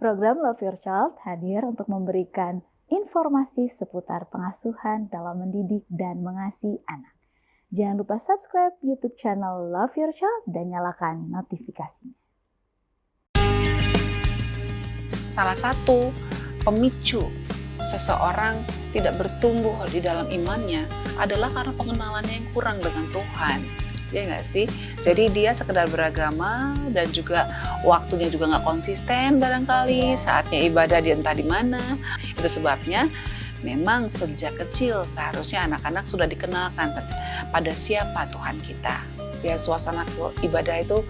Program Love Your Child hadir untuk memberikan informasi seputar pengasuhan dalam mendidik dan mengasihi anak. Jangan lupa subscribe YouTube channel Love Your Child dan nyalakan notifikasinya. Salah satu pemicu seseorang tidak bertumbuh di dalam imannya adalah karena pengenalannya yang kurang dengan Tuhan. Ya nggak sih? Jadi dia sekedar beragama dan juga waktunya juga nggak konsisten barangkali, saatnya ibadah dia entah di mana. Itu sebabnya memang sejak kecil seharusnya anak-anak sudah dikenalkan pada siapa Tuhan kita. Ya, suasana ibadah itu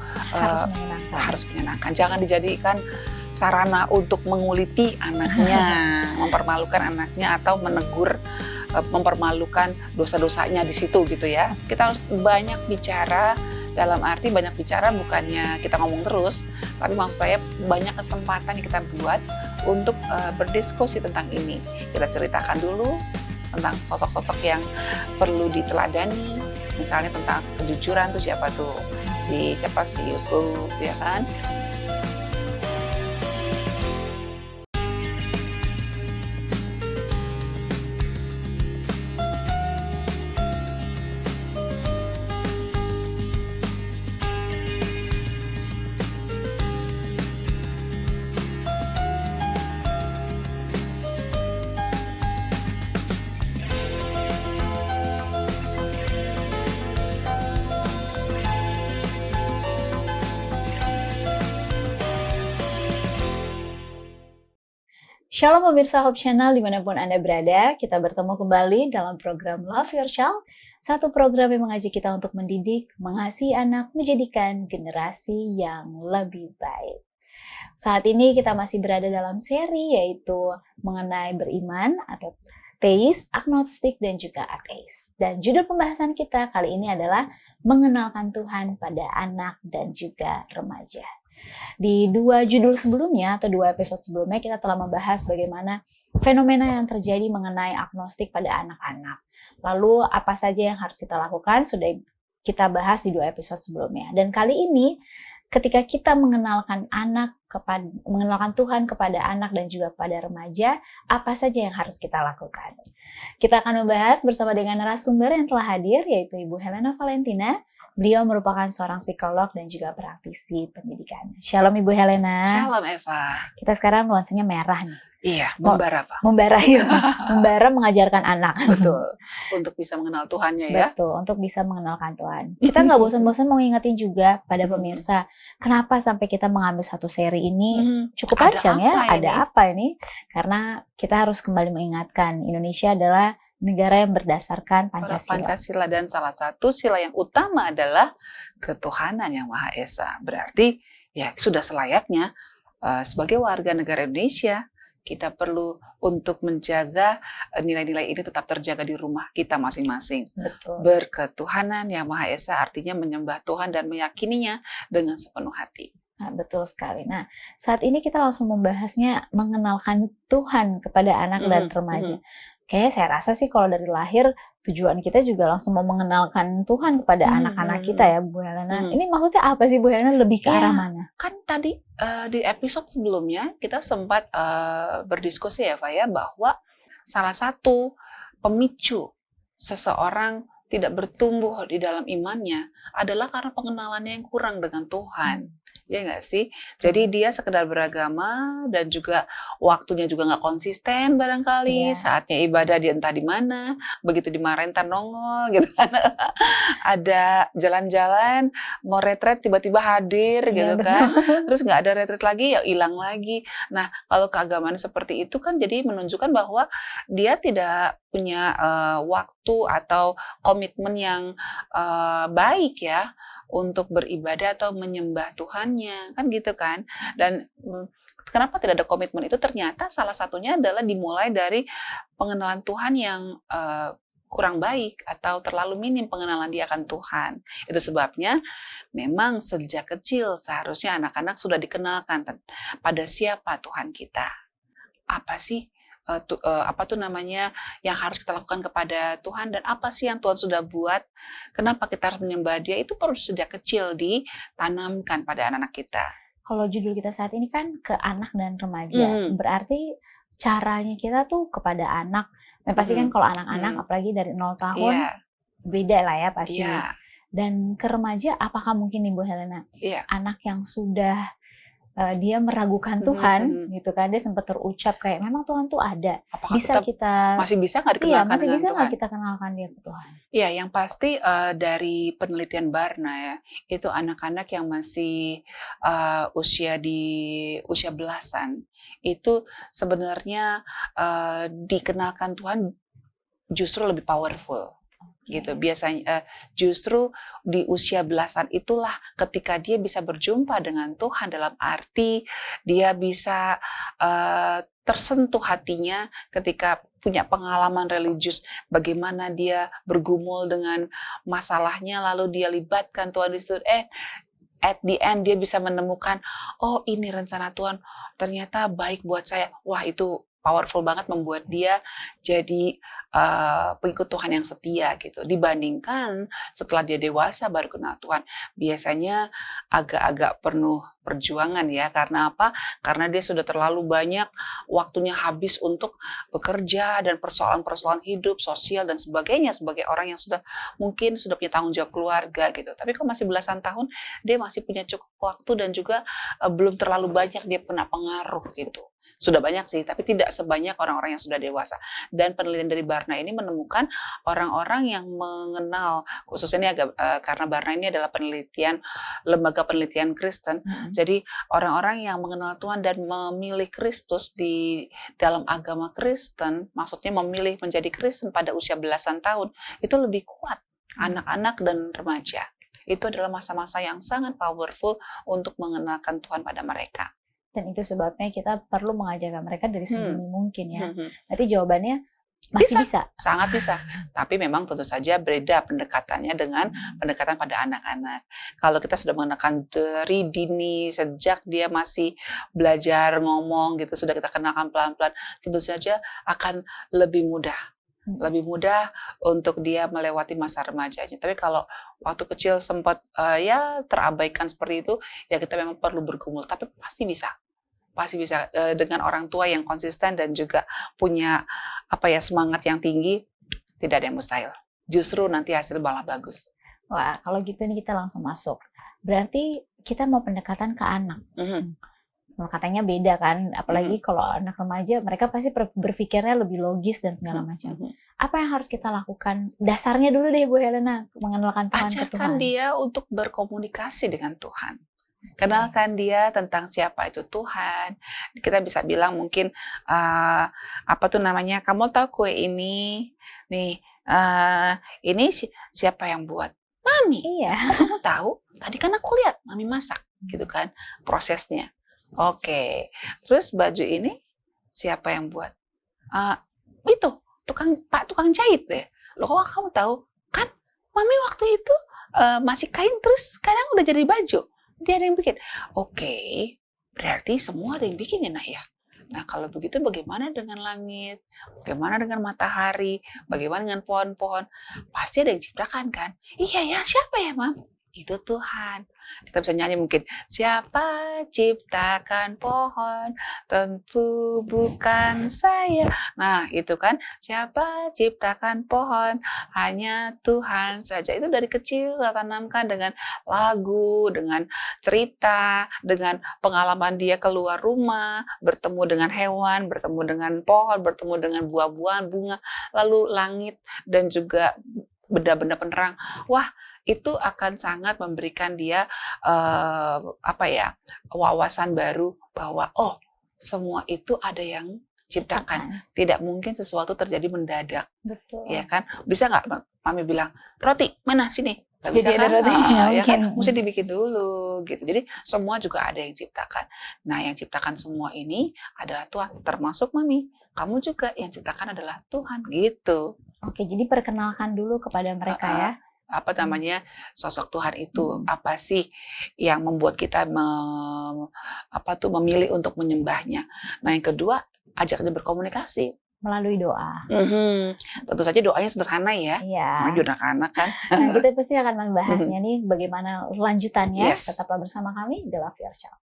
harus menyenangkan. Jangan dijadikan sarana untuk menguliti anaknya, mempermalukan anaknya atau menegur, mempermalukan dosa-dosanya di situ gitu ya. Kita harus banyak bicara, dalam arti banyak bicara bukannya kita ngomong terus, tapi maksud saya banyak kesempatan yang kita buat untuk berdiskusi tentang ini. Kita ceritakan dulu tentang sosok-sosok yang perlu diteladani, misalnya tentang kejujuran tuh siapa tuh, si Yusuf ya kan. Shalom pemirsa Hope Channel dimanapun Anda berada, kita bertemu kembali dalam program Love Your Child, satu program yang mengajak kita untuk mendidik, mengasihi anak, menjadikan generasi yang lebih baik. Saat ini kita masih berada dalam seri yaitu mengenai beriman atau teis, agnostik, dan juga ateis. Dan judul pembahasan kita kali ini adalah mengenalkan Tuhan pada anak dan juga remaja. Di dua judul sebelumnya atau dua episode sebelumnya kita telah membahas bagaimana fenomena yang terjadi mengenai agnostik pada anak-anak. Lalu apa saja yang harus kita lakukan sudah kita bahas di dua episode sebelumnya. Dan kali ini ketika kita mengenalkan Tuhan kepada anak dan juga kepada remaja, apa saja yang harus kita lakukan? Kita akan membahas bersama dengan narasumber yang telah hadir yaitu Ibu Helena Valentina. Beliau merupakan seorang psikolog dan juga praktisi pendidikan. Shalom Ibu Helena. Shalom Eva. Kita sekarang nuansanya merah nih. Iya, membara Pak. Membara ya. Membara mengajarkan anak. Betul. Untuk bisa mengenal Tuhannya ya. Betul, untuk bisa mengenalkan Tuhan. Kita nggak bosan-bosan mau ngingetin juga pada pemirsa, kenapa sampai kita mengambil satu seri ini cukup panjang ya. Ada apa ini? Karena kita harus kembali mengingatkan Indonesia adalah negara yang berdasarkan Pancasila. Dan salah satu sila yang utama adalah ketuhanan yang Maha Esa. Berarti ya sudah selayaknya sebagai warga negara Indonesia kita perlu untuk menjaga nilai-nilai ini tetap terjaga di rumah kita masing-masing. Betul. Berketuhanan yang Maha Esa artinya menyembah Tuhan dan meyakininya dengan sepenuh hati. Nah, betul sekali. Nah, saat ini kita langsung membahasnya mengenalkan Tuhan kepada anak dan remaja. Kayaknya saya rasa sih kalau dari lahir tujuan kita juga langsung mau mengenalkan Tuhan kepada anak-anak kita ya Bu Helena. Ini maksudnya apa sih Bu Helena, lebih ke arah mana? Kan tadi di episode sebelumnya kita sempat berdiskusi ya Pak ya, bahwa salah satu pemicu seseorang tidak bertumbuh di dalam imannya adalah karena pengenalannya yang kurang dengan Tuhan. Ya nggak sih? Jadi dia sekedar beragama dan juga waktunya juga nggak konsisten barangkali, saatnya ibadah dia entah di mana, begitu dimarahin ntar nongol gitu kan. Ada jalan-jalan, mau retret tiba-tiba hadir gitu kan. Terus nggak ada retret lagi ya hilang lagi. Nah kalau keagamaan seperti itu kan jadi menunjukkan bahwa dia tidak punya waktu atau komitmen yang baik ya untuk beribadah atau menyembah Tuhannya, kan gitu kan. Dan kenapa tidak ada komitmen itu? Ternyata salah satunya adalah dimulai dari pengenalan Tuhan yang kurang baik atau terlalu minim pengenalan dia akan Tuhan. Itu sebabnya memang sejak kecil seharusnya anak-anak sudah dikenalkan pada siapa Tuhan kita. Apa sih yang harus kita lakukan kepada Tuhan, dan apa sih yang Tuhan sudah buat, kenapa kita harus menyembah Dia, itu perlu sejak kecil ditanamkan pada anak-anak kita. kalau judul kita saat ini kan ke anak dan remaja, berarti caranya kita tuh kepada anak, dan pasti kan kalau anak-anak apalagi dari 0 tahun Iya, beda lah ya pastinya. iya, Dan ke remaja apakah mungkin nih Bu Helena, iya. anak yang sudah dia meragukan Tuhan gitu kan, dia sempat terucap kayak memang Tuhan tuh ada, Apakah bisa kita kita masih bisa nggak iya dikenalkan masih dengan bisa nggak Tuhan? kita kenalkan dia ke Tuhan? Iya, yang pasti dari penelitian Barna ya, itu anak-anak yang masih usia belasan, itu sebenarnya dikenalkan Tuhan justru lebih powerful. Gitu biasanya justru di usia belasan itulah ketika dia bisa berjumpa dengan Tuhan, dalam arti dia bisa tersentuh hatinya ketika punya pengalaman religius, bagaimana dia bergumul dengan masalahnya lalu dia libatkan Tuhan di situ, at the end dia bisa menemukan, oh ini rencana Tuhan ternyata baik buat saya. Wah, itu powerful banget, membuat dia jadi pengikut Tuhan yang setia gitu. Dibandingkan setelah dia dewasa baru kenal Tuhan, biasanya agak-agak penuh perjuangan ya. Karena apa? Karena dia sudah terlalu banyak waktunya habis untuk bekerja dan persoalan-persoalan hidup, sosial dan sebagainya, sebagai orang yang mungkin sudah punya tanggung jawab keluarga gitu. Tapi kalau masih belasan tahun, dia masih punya cukup waktu dan juga belum terlalu banyak dia kena pengaruh gitu. Sudah banyak sih, tapi tidak sebanyak orang-orang yang sudah dewasa. Dan penelitian dari Barna ini menemukan orang-orang yang mengenal, khususnya ini karena Barna ini adalah lembaga penelitian Kristen. Jadi orang-orang yang mengenal Tuhan dan memilih Kristus di dalam agama Kristen, maksudnya memilih menjadi Kristen pada usia belasan tahun, itu lebih kuat anak-anak dan remaja. Itu adalah masa-masa yang sangat powerful untuk mengenalkan Tuhan pada mereka. Dan itu sebabnya kita perlu mengajarkan mereka dari sedini mungkin ya. Berarti jawabannya masih bisa. Sangat bisa. Tapi memang tentu saja beda pendekatannya dengan pendekatan pada anak-anak. Kalau kita sudah mengenalkan dari dini, sejak dia masih belajar ngomong gitu, sudah kita kenalkan pelan-pelan, tentu saja akan lebih mudah. Lebih mudah untuk dia melewati masa remajanya. Tapi kalau waktu kecil sempat ya terabaikan seperti itu, ya kita memang perlu bergumul. Tapi pasti bisa dengan orang tua yang konsisten dan juga punya semangat yang tinggi. Tidak ada yang mustahil. Justru nanti hasil malah bagus. Wah, kalau gitu nih kita langsung masuk. Berarti kita mau pendekatan ke anak. Katanya beda kan, apalagi kalau anak remaja, mereka pasti berpikirnya lebih logis dan segala macam. Apa yang harus kita lakukan? Dasarnya dulu deh Bu Helena, mengenalkan Tuhan ke Tuhan. Ajarkan dia untuk berkomunikasi dengan Tuhan. Kenalkan dia tentang siapa itu Tuhan. Kita bisa bilang mungkin kamu tahu kue ini nih, ini siapa yang buat? Mami. Iya. Kamu tahu? Tadi kan aku lihat Mami masak, gitu kan prosesnya. Oke. Terus baju ini siapa yang buat? Itu tukang jahit deh. Loh, kok kamu tahu? Kan Mami waktu itu masih kain terus sekarang udah jadi baju. Dia ada yang bikin. Oke, berarti semua ada yang bikin ya nak ya. Nah kalau begitu bagaimana dengan langit? Bagaimana dengan matahari? Bagaimana dengan pohon-pohon? Pasti ada yang ciptakan kan? Iya ya, siapa ya Mam? Itu Tuhan. Kita bisa nyanyi mungkin, siapa ciptakan pohon, tentu bukan saya. Nah itu kan, siapa ciptakan pohon, hanya Tuhan saja. Itu dari kecil kita tanamkan dengan lagu, dengan cerita, dengan pengalaman dia keluar rumah, bertemu dengan hewan, bertemu dengan pohon, bertemu dengan buah-buahan, bunga, lalu langit dan juga benda-benda penerang. Wah, itu akan sangat memberikan dia wawasan baru bahwa semua itu ada yang ciptakan. Tidak mungkin sesuatu terjadi mendadak. Betul. Ya kan? Bisa nggak Mami bilang, roti mana sini? Jadi bisa kan? Ada roti, ya kan? Mesti dibikin dulu gitu. Jadi semua juga ada yang ciptakan. Nah, yang ciptakan semua ini adalah Tuhan, termasuk Mami. Kamu juga yang ciptakan adalah Tuhan gitu. Oke, jadi perkenalkan dulu kepada mereka ya. Sosok Tuhan itu apa sih yang membuat kita memilih untuk menyembahnya. Nah yang kedua, ajak dia berkomunikasi melalui doa. Tentu saja doanya sederhana ya. Iya. Anak-anak kan. Nah, kita pasti akan membahasnya nih bagaimana lanjutannya. Tetaplah bersama kami di Love Your Child.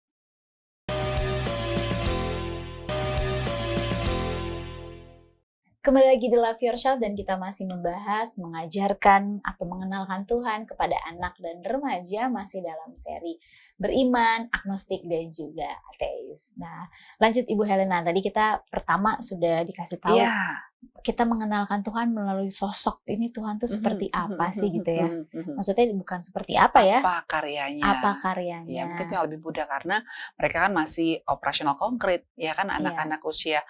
Kembali lagi di Love Your Child dan kita masih membahas, mengajarkan atau mengenalkan Tuhan kepada anak dan remaja masih dalam seri beriman, agnostik dan juga ateis. Nah, lanjut Ibu Helena, tadi kita pertama sudah dikasih tahu Iya. kita mengenalkan Tuhan melalui sosok ini, Tuhan tuh seperti apa sih gitu ya. Maksudnya bukan seperti apa ya, Apa karyanya? apa Ya, karyanya. mungkin yang lebih mudah karena mereka kan masih operasional konkret, ya kan anak-anak usia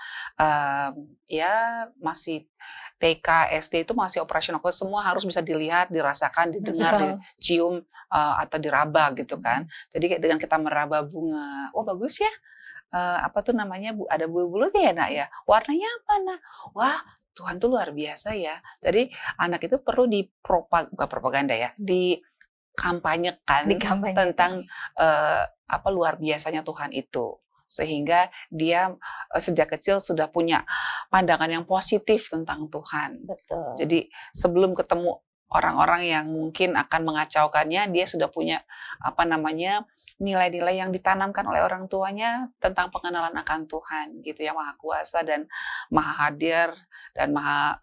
ya masih TK, SD itu masih operasional konkret, semua harus bisa dilihat, dirasakan, didengar, Betul. dicium atau diraba gitu kan. Jadi kayak dengan kita meraba bunga, wah bagus ya. Apa tuh namanya, ada bulu-bulunya ya nak ya, warnanya apa nak? Wah Tuhan tuh luar biasa ya. Jadi anak itu perlu bukan propaganda ya, dikampanyekan Dikampanyekan. tentang apa luar biasanya Tuhan itu, sehingga dia sejak kecil sudah punya pandangan yang positif tentang Tuhan. Betul. Jadi sebelum ketemu orang-orang yang mungkin akan mengacaukannya, dia sudah punya apa namanya, nilai-nilai yang ditanamkan oleh orang tuanya tentang pengenalan akan Tuhan gitu ya, Maha Kuasa dan Maha Hadir dan Maha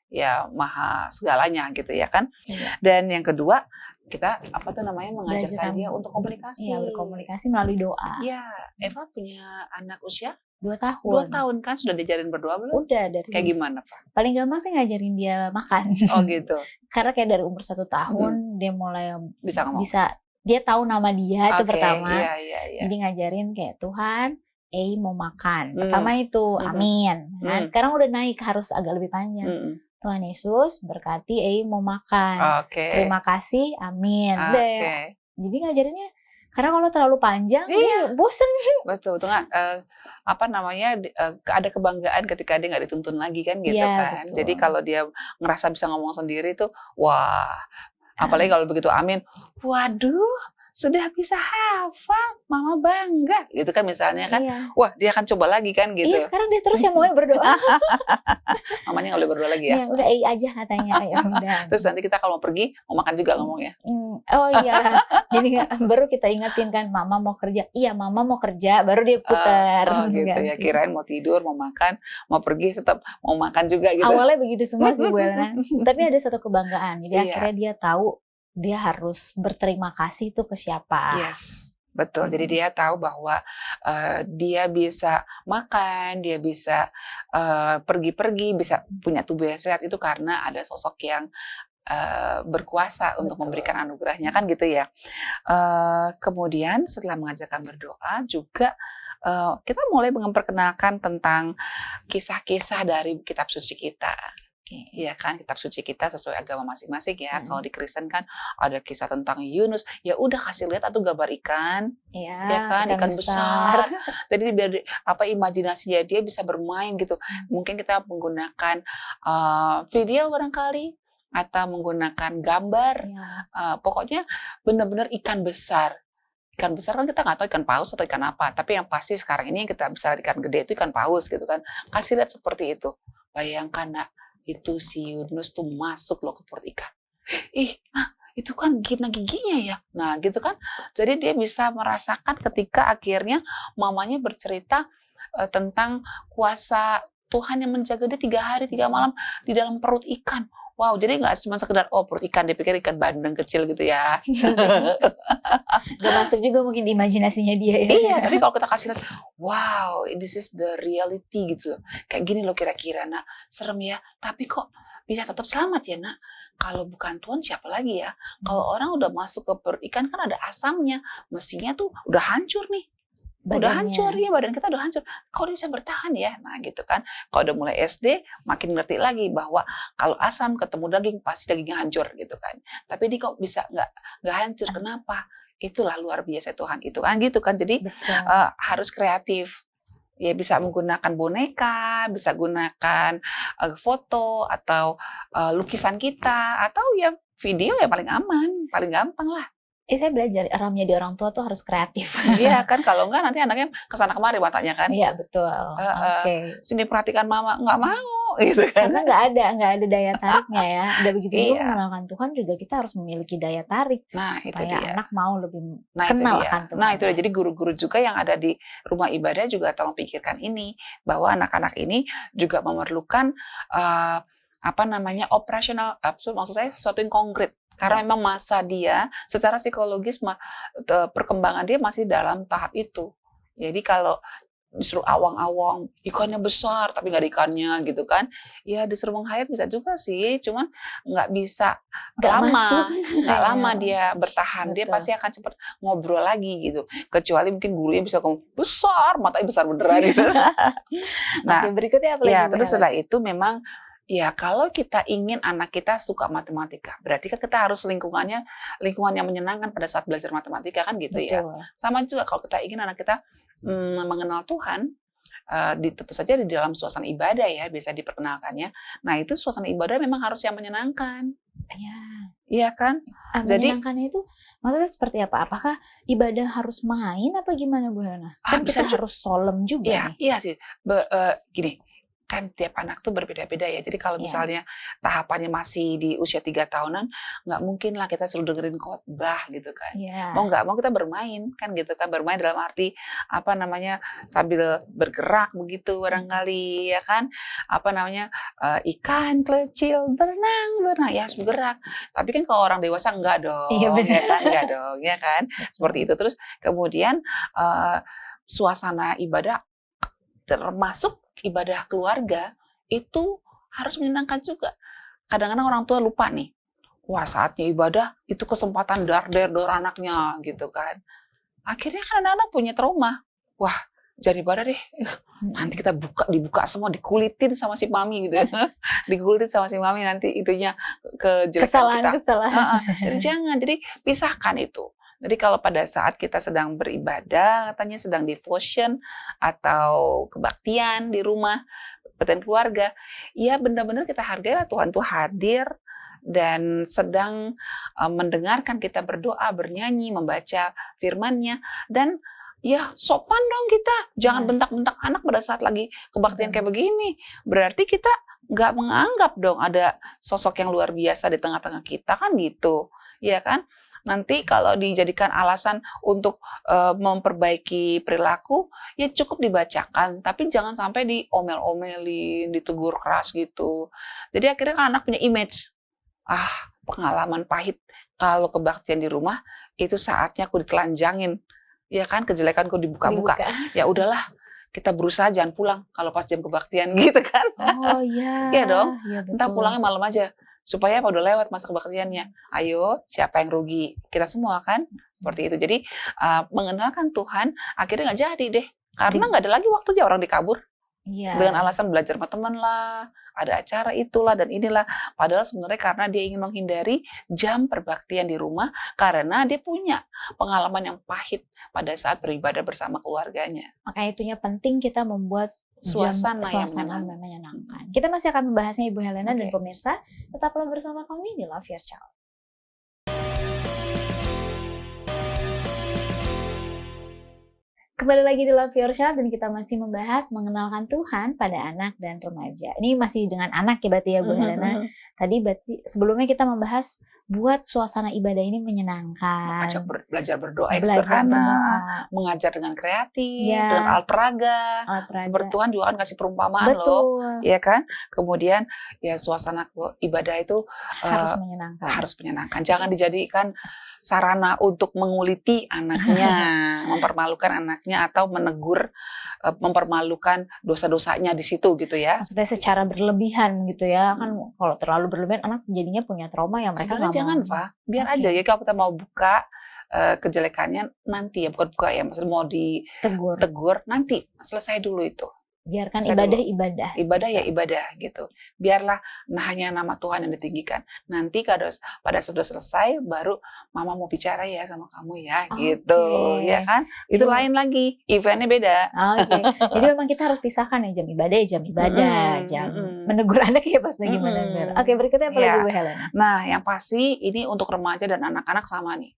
ya Maha segalanya gitu ya kan. Iya. Dan yang kedua, kita apa tuh namanya, mengajarkan Belajar dia untuk komunikasi. Iya, berkomunikasi melalui doa. Iya, Eva punya anak usia 2 tahun. 2 tahun kan, sudah diajarin berdoa belum? Udah dari Kayak gimana, Pak? paling gampang sih ngajarin dia makan. Oh gitu. Karena kayak dari umur 1 tahun dia mulai Bisa ngomong. dia tahu nama dia itu Oke, pertama. iya. Jadi ngajarin kayak Tuhan, mau makan. Pertama itu amin. Nah, Hmm. sekarang udah naik harus agak lebih panjang. Tuhan Yesus berkati mau makan. Oke. Terima kasih, amin. Udah ya. Oke. Jadi ngajarinnya karena kalau terlalu panjang dia bosen. Betul nggak? Apa namanya, ada kebanggaan ketika dia nggak dituntun lagi kan gitu Iya, kan. betul. Jadi kalau dia ngerasa bisa ngomong sendiri tuh, wah, apalagi kalau begitu amin, waduh sudah bisa hafal, mama bangga gitu kan misalnya kan. Iya. Wah dia akan coba lagi kan gitu. Iya, sekarang dia terus yang mau berdoa. Mamanya nggak boleh berdoa lagi ya. Iya, udah aja katanya. Ya udah. Terus nanti kita kalau mau pergi, mau makan juga ngomongnya. Oh iya, jadi baru kita ingetin kan, mama mau kerja. Iya, mama mau kerja, baru dia putar. Oh gitu ya, kirain mau tidur, mau makan, mau pergi tetap mau makan juga gitu. Awalnya begitu semua sih Bu Elena. Tapi ada satu kebanggaan. Jadi Iya. akhirnya dia tahu dia harus berterima kasih tuh ke siapa. Yes, betul. Jadi dia tahu bahwa dia bisa makan, dia bisa pergi-pergi, bisa punya tubuh yang sehat itu karena ada sosok yang berkuasa untuk Betul. memberikan anugerahnya kan gitu ya. Kemudian setelah mengajarkan berdoa juga kita mulai memperkenalkan tentang kisah-kisah dari kitab suci kita. Ya kan, kitab suci kita sesuai agama masing-masing ya. Kalau di Kristen kan ada kisah tentang Yunus, ya udah kasih lihat atau gambar ikan, Iya, ya kan, ikan besar. Jadi biar apa imajinasinya dia bisa bermain gitu. Mungkin kita menggunakan video barangkali atau menggunakan gambar. Iya. Pokoknya benar-benar ikan besar. Ikan besar kan kita nggak tahu ikan paus atau ikan apa, tapi yang pasti sekarang ini yang kita bisa lihat ikan gede itu ikan paus gitu kan. Kasih lihat seperti itu. Bayangkan nak, itu si Yunus tuh masuk loh ke perut ikan. Nah itu kan giginya ya. Nah gitu kan. Jadi dia bisa merasakan ketika akhirnya mamanya bercerita tentang kuasa Tuhan yang menjaga dia 3 hari 3 malam di dalam perut ikan. Wow, jadi nggak cuma sekedar perut ikan, dia pikir ikan bandeng kecil gitu ya. Gak masuk juga mungkin di imajinasinya dia ya. Iya, tapi kalau kita kasih lihat, wow, this is the reality gitu. Kayak gini loh kira-kira, nak. Serem ya, tapi kok bisa tetap selamat ya, nak. Kalau bukan Tuhan siapa lagi ya? Kalau orang udah masuk ke perut ikan kan ada asamnya. Mestinya tuh udah hancur nih. Udah hancur ya, badan kita udah hancur. Kok dia bisa bertahan ya? Nah gitu kan. Kalau udah mulai SD, makin ngerti lagi bahwa kalau asam ketemu daging, pasti dagingnya hancur gitu kan. Tapi ini kok bisa nggak hancur? Kenapa? Itulah luar biasa Tuhan itu kan gitu kan. Jadi harus kreatif. Ya bisa menggunakan boneka, bisa gunakan foto atau lukisan kita, atau ya video ya paling aman, paling gampang lah. Saya belajar ramnya di orang tua tuh harus kreatif. Iya kan, kalau enggak nanti anaknya kesana kemari matanya kan. Iya betul. Oke. Sini perhatikan mama, nggak mau. gitu kan. Karena nggak ada daya tariknya ya. Dan begitu juga Iya. mengenalkan Tuhan juga kita harus memiliki daya tarik Nah, itu supaya dia. anak mau lebih Nah, itu kenal dia. akan Tuhan. Nah, itu dia. Jadi guru-guru juga yang ada di rumah ibadah juga tolong pikirkan ini, bahwa anak-anak ini juga memerlukan operasional, maksud saya sesuatu yang konkret. Karena Ya. memang masa dia secara psikologis perkembangan dia masih dalam tahap itu. Jadi kalau disuruh awang-awang, ikannya besar tapi nggak ada ikannya gitu kan. Ya disuruh menghayat bisa juga sih, cuman nggak bisa Nggak masuk. nggak Ya, lama dia bertahan. Dia betul. pasti akan cepat ngobrol lagi gitu. Kecuali mungkin gurunya bisa ngomong, besar, matanya besar beneran gitu. Nah, Oke, berikutnya apa lagi ya Bu terus Helen? setelah itu memang ya kalau kita ingin anak kita suka matematika, berarti kan kita harus lingkungan yang menyenangkan pada saat belajar matematika kan gitu ya. Betul. Sama juga kalau kita ingin anak kita mengenal Tuhan, tentu saja di dalam suasana ibadah ya biasa diperkenalkannya. Nah itu suasana ibadah memang harus yang menyenangkan. Ya. Iya kan? Jadi Menyenangkannya itu maksudnya seperti apa? Apakah ibadah harus main apa gimana Bu Helena? Kan bisa kita harus solemn juga Iya, nih. iya sih. Gini, kan tiap anak tuh berbeda-beda ya. Jadi kalau Iya. misalnya tahapannya masih di usia 3 tahunan, nggak mungkin lah kita suruh dengerin khotbah gitu kan. Iya. Mau nggak mau kita bermain kan gitu kan. Bermain dalam arti sambil bergerak begitu barangkali ya kan. Ikan kecil berenang ya harus bergerak. Tapi kan kalau orang dewasa enggak dong, Iya, benar. ya kan, enggak dong, ya kan. Seperti itu. Terus kemudian suasana ibadah termasuk ibadah keluarga itu harus menyenangkan juga. Kadang-kadang orang tua lupa nih, wah saatnya ibadah itu kesempatan dor anaknya gitu kan. Akhirnya kan anak-anak punya trauma, wah jadi ibadah deh, nanti kita dibuka semua, dikulitin sama si mami gitu ya. Dikulitin sama si mami nanti itunya kejelekan kita. Jadi jangan, jadi pisahkan itu. Jadi kalau pada saat kita sedang beribadah, katanya sedang devotion atau kebaktian di rumah, kebaktian keluarga, ya benar-benar kita hargai Tuhan tuh hadir dan sedang mendengarkan kita berdoa, bernyanyi, membaca firman-Nya, dan ya sopan dong kita, jangan bentak-bentak anak pada saat lagi kebaktian kayak begini. Berarti kita nggak menganggap dong ada sosok yang luar biasa di tengah-tengah kita kan gitu, ya kan? Nanti kalau dijadikan alasan untuk memperbaiki perilaku, ya cukup dibacakan, tapi jangan sampai diomel-omelin, ditegur keras gitu. Jadi akhirnya kan anak punya image, pengalaman pahit kalau kebaktian di rumah itu saatnya aku ditelanjangin, ya kan, kejelekanku dibuka-buka. Ya udahlah, kita berusaha jangan pulang kalau pas jam kebaktian gitu kan. Oh iya. Iya dong. Ya, Entah pulangnya malam aja. Supaya udah lewat masa kebaktiannya. Ayo, siapa yang rugi? Kita semua kan? Seperti itu. Jadi, mengenalkan Tuhan akhirnya nggak jadi deh. Karena nggak ada lagi waktunya orang dikabur. Iya. Dengan alasan belajar sama teman lah, ada acara itulah dan inilah. Padahal sebenarnya karena dia ingin menghindari jam perbaktian di rumah karena dia punya pengalaman yang pahit pada saat beribadah bersama keluarganya. Makanya itunya penting kita membuat Suasana yang menyenangkan. Kita masih akan membahasnya Ibu Helena dan pemirsa. Tetaplah bersama kami di Love Your Child. Kembali lagi di Love Your Child dan kita masih membahas mengenalkan Tuhan pada anak dan remaja. Ini masih dengan anak ya berarti ya Bu Helena. Tadi berarti sebelumnya kita membahas buat suasana ibadah ini menyenangkan. Belajar berdoa yang sederhana, mengajar dengan kreatif, dengan alat peraga. Seperti Tuhan juga kan kasih perumpamaan loh, ya kan? Kemudian ya suasana ibadah itu harus menyenangkan. Jangan dijadikan sarana untuk menguliti anaknya, mempermalukan anaknya atau menegur, mempermalukan dosa-dosanya di situ gitu ya. Maksudnya secara berlebihan gitu ya, kan kalau terlalu berlebihan anak jadinya punya trauma yang mereka nggak mau. Jangan, Pak. Biar aja ya kalau kita mau buka kejelekannya nanti ya, bukan buka ya, maksudnya mau ditegur nanti selesai dulu itu. Biarkan ibadah ya ibadah gitu. Biarlah hanya nama Tuhan yang ditinggikan. Nanti pada saat sudah selesai baru mama mau bicara ya sama kamu ya gitu, ya kan? Itu lain lagi, eventnya beda. Jadi memang kita harus pisahkan ya jam ibadah, jam menegur anak ya pas lagi menegur. Berikutnya apa lagi Bu Helena? Nah, yang pasti ini untuk remaja dan anak-anak sama nih.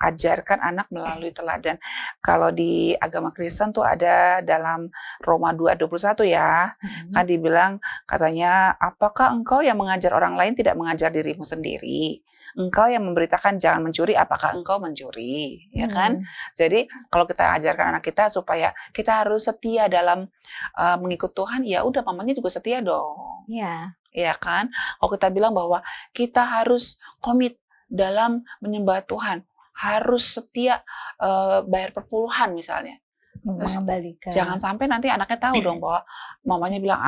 ajarkan anak melalui teladan. Kalau di agama Kristen tuh ada dalam Roma 2:21 ya, kan dibilang katanya, apakah engkau yang mengajar orang lain tidak mengajar dirimu sendiri? Engkau yang memberitakan jangan mencuri, apakah engkau mencuri? Ya kan? Jadi kalau kita ajarkan anak kita supaya kita harus setia dalam mengikut Tuhan, ya udah mamanya juga setia dong. Iya. Ya kan? Kalau kita bilang bahwa kita harus komit dalam menyembah Tuhan, harus setia bayar perpuluhan misalnya. Terus Mengembalikan. jangan sampai nanti anaknya tahu dong bahwa mamanya bilang,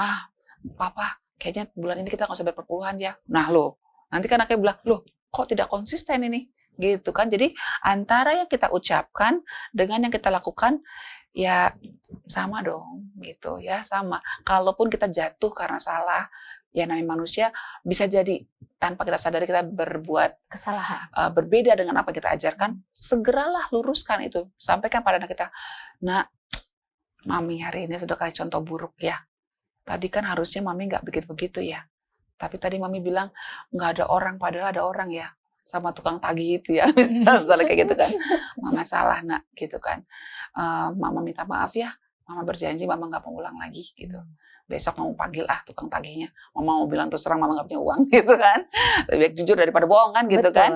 papa kayaknya bulan ini kita nggak usah bayar perpuluhan ya. Nah loh, nanti kan anaknya bilang, loh kok tidak konsisten ini? Gitu kan. Jadi antara yang kita ucapkan dengan yang kita lakukan, ya sama dong gitu ya, sama. Kalaupun kita jatuh karena salah, ya namanya manusia, bisa jadi tanpa kita sadari kita berbuat kesalahan, berbeda dengan apa yang kita ajarkan, segeralah luruskan itu. Sampaikan pada anak kita, nak, mami hari ini sudah kasih contoh buruk ya. Tadi kan harusnya mami nggak bikin begitu ya. Tapi tadi mami bilang nggak ada orang, padahal ada orang ya. Sama tukang tagih itu ya. Misalnya kayak gitu kan. Mama salah nak, gitu kan. Mama minta maaf ya. Mama berjanji mama nggak mau ulang lagi gitu. Besok mau panggil tukang tagihnya. Mama mau bilang terus terang mama nggak punya uang gitu kan. Lebih baik jujur daripada bohong kan gitu. Betul. Kan.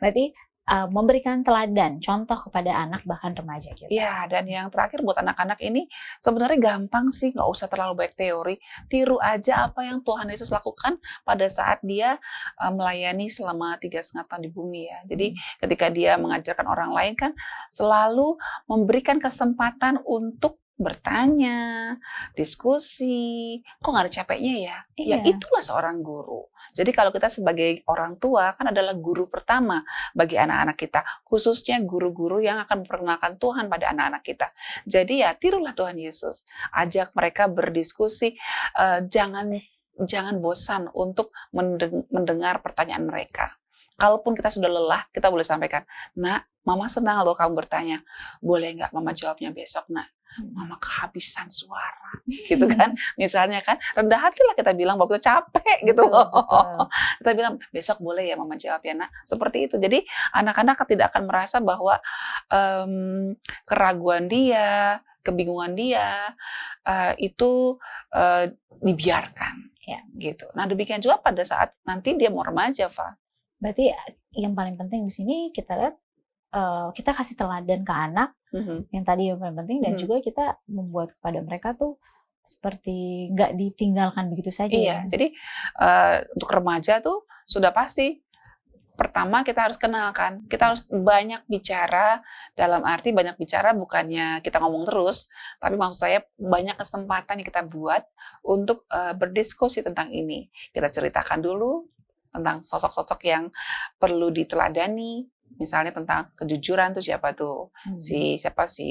Berarti memberikan teladan, contoh kepada anak bahkan remaja kita. Iya, dan yang terakhir buat anak-anak ini sebenarnya gampang sih, nggak usah terlalu banyak teori. Tiru aja apa yang Tuhan Yesus lakukan pada saat dia melayani selama 3,5 tahun di bumi ya. Jadi ketika dia mengajarkan orang lain kan selalu memberikan kesempatan untuk bertanya, diskusi, kok nggak ada capeknya ya? Ya Iya. itulah seorang guru. Jadi kalau kita sebagai orang tua kan adalah guru pertama bagi anak-anak kita, khususnya guru-guru yang akan memperkenalkan Tuhan pada anak-anak kita. Jadi ya tirulah Tuhan Yesus, ajak mereka berdiskusi, jangan bosan untuk mendengar pertanyaan mereka. Kalaupun kita sudah lelah, kita boleh sampaikan, nak, mama senang loh kamu bertanya, boleh nggak mama jawabnya besok nak? Mama kehabisan suara, gitu kan? Misalnya kan, rendah hatilah kita bilang bahwa kita capek gitu loh. Kita bilang besok boleh ya mama jawab ya nak. Seperti itu. Jadi anak-anak tidak akan merasa bahwa keraguan dia, kebingungan dia itu dibiarkan, ya. Gitu. Nah demikian juga pada saat nanti dia mau remaja, Fa. Berarti yang paling penting di sini kita lihat kita kasih teladan ke anak yang tadi yang paling penting dan juga kita membuat kepada mereka tuh seperti nggak ditinggalkan begitu saja. Iya, jadi untuk remaja tuh sudah pasti pertama kita harus kenalkan, kita harus banyak bicara, dalam arti banyak bicara bukannya kita ngomong terus, tapi maksud saya banyak kesempatan yang kita buat untuk berdiskusi tentang ini. Kita ceritakan dulu tentang sosok-sosok yang perlu diteladani, misalnya tentang kejujuran tuh siapa tuh, si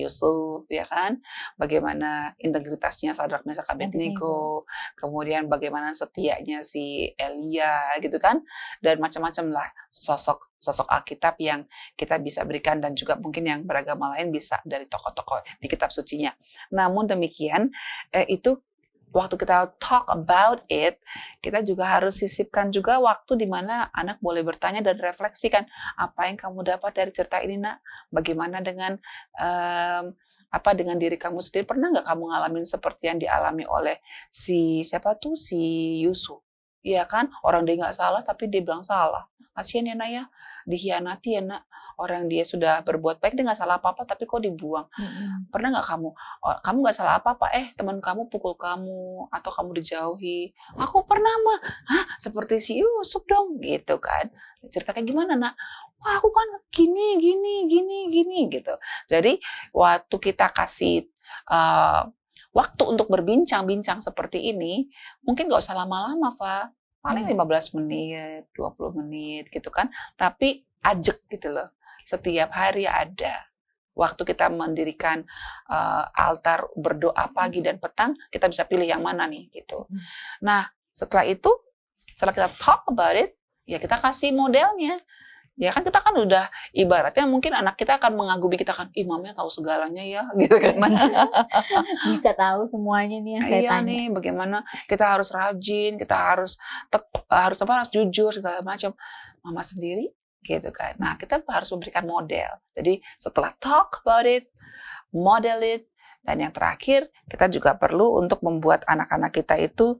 Yusuf ya kan, bagaimana integritasnya Sadrak Mesak Abednego, kemudian bagaimana setianya si Elia gitu kan, dan macam-macam lah sosok Alkitab yang kita bisa berikan dan juga mungkin yang beragama lain bisa dari tokoh-tokoh di kitab sucinya. Namun demikian itu waktu kita talk about it, kita juga harus sisipkan juga waktu di mana anak boleh bertanya dan refleksikan apa yang kamu dapat dari cerita ini nak, bagaimana dengan dengan diri kamu sendiri, pernah nggak kamu ngalamin seperti yang dialami oleh si Yusuf, iya kan, orang dia nggak salah tapi dia bilang salah, kasihan ya nak ya, dikhianati ya nak, orang dia sudah berbuat baik, dia nggak salah apa-apa tapi kok dibuang. Pernah nggak kamu nggak salah apa-apa, teman kamu pukul kamu atau kamu dijauhi? Aku pernah mah, seperti si Yusuf dong, gitu kan? Cerita kayak gimana nak? Wah aku kan gini gitu. Jadi waktu kita kasih waktu untuk berbincang-bincang seperti ini, mungkin nggak usah lama-lama, Fa. Paling 15 menit, 20 menit gitu kan. Tapi ajak gitu loh. Setiap hari ada. Waktu kita mendirikan altar berdoa pagi dan petang, kita bisa pilih yang mana nih gitu. Nah, setelah itu, setelah kita talk about it, ya kita kasih modelnya. Ya kan kita kan udah ibaratnya mungkin anak kita akan mengagumi kita kan, ih mamanya tahu segalanya ya gitu kan. Bisa tahu semuanya nih yang saya iya tanya. Nih, bagaimana kita harus rajin, kita harus jujur segala macam. Mama sendiri gitu kan. Nah, kita harus memberikan model. Jadi setelah talk about it, model it, dan yang terakhir kita juga perlu untuk membuat anak-anak kita itu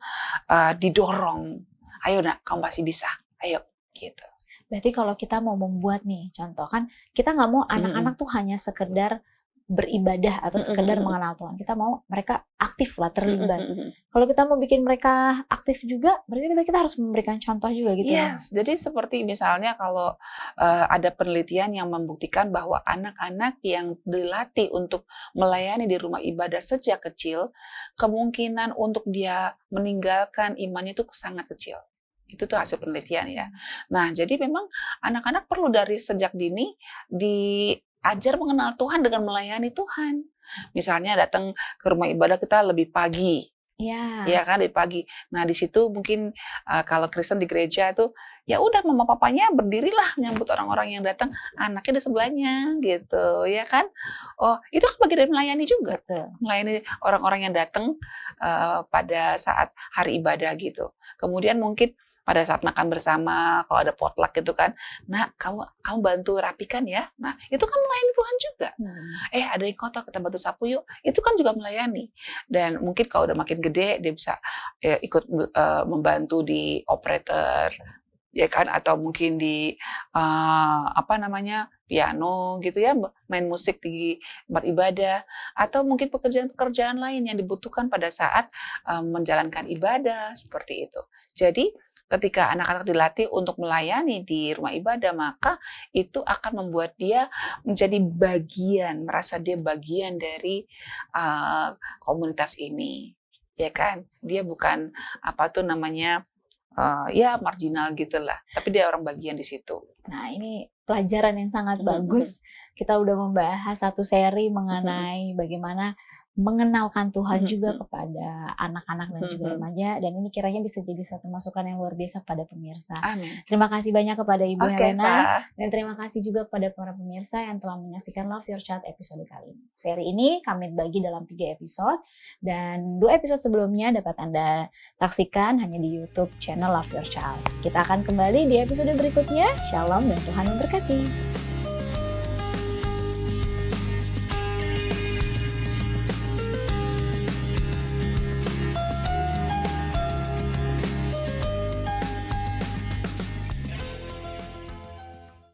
didorong. Ayo nak, kamu pasti bisa. Ayo, gitu. Berarti kalau kita mau membuat nih, contoh kan, kita nggak mau anak-anak tuh hanya sekedar beribadah atau sekedar mengenal Tuhan. Kita mau mereka aktif lah, terlibat. Kalau kita mau bikin mereka aktif juga, berarti kita harus memberikan contoh juga gitu. Yes, jadi seperti misalnya kalau ada penelitian yang membuktikan bahwa anak-anak yang dilatih untuk melayani di rumah ibadah sejak kecil, kemungkinan untuk dia meninggalkan imannya itu sangat kecil. Itu tuh hasil penelitian ya. Nah, jadi memang anak-anak perlu dari sejak dini diajar mengenal Tuhan dengan melayani Tuhan. Misalnya datang ke rumah ibadah kita lebih pagi. Ya kan, lebih pagi. Nah, di situ mungkin kalau Kristen di gereja tuh ya udah mama papanya berdirilah nyambut orang-orang yang datang, anaknya di sebelahnya gitu, ya kan? Oh, itu kan bagian dari melayani juga. Melayani orang-orang yang datang pada saat hari ibadah gitu. Kemudian mungkin pada saat makan bersama, kalau ada potluck gitu kan, nah kamu bantu rapikan ya. Nah, itu kan melayani Tuhan juga. Ada yang kotor, kita bantu sapu yuk. Itu kan juga melayani. Dan mungkin kalau udah makin gede, dia bisa ikut membantu di operator, ya kan, atau mungkin di piano gitu ya, main musik di tempat ibadah, atau mungkin pekerjaan-pekerjaan lain yang dibutuhkan pada saat menjalankan ibadah seperti itu. Jadi ketika anak-anak dilatih untuk melayani di rumah ibadah, maka itu akan membuat dia menjadi bagian, merasa dia bagian dari komunitas ini, ya kan? Dia bukan marginal gitulah, tapi dia orang bagian di situ. Nah, ini pelajaran yang sangat bagus. Kita udah membahas satu seri mengenai bagaimana mengenalkan Tuhan juga kepada anak-anak dan juga remaja, dan ini kiranya bisa jadi satu masukan yang luar biasa pada pemirsa. Amin. Terima kasih banyak kepada Ibu Helena, Pak. dan terima kasih juga kepada para pemirsa yang telah menyaksikan Love Your Child episode kali ini. Seri ini kami bagi dalam 3 episode, dan 2 episode sebelumnya dapat Anda saksikan hanya di YouTube channel Love Your Child. Kita akan kembali di episode berikutnya. Shalom dan Tuhan memberkati.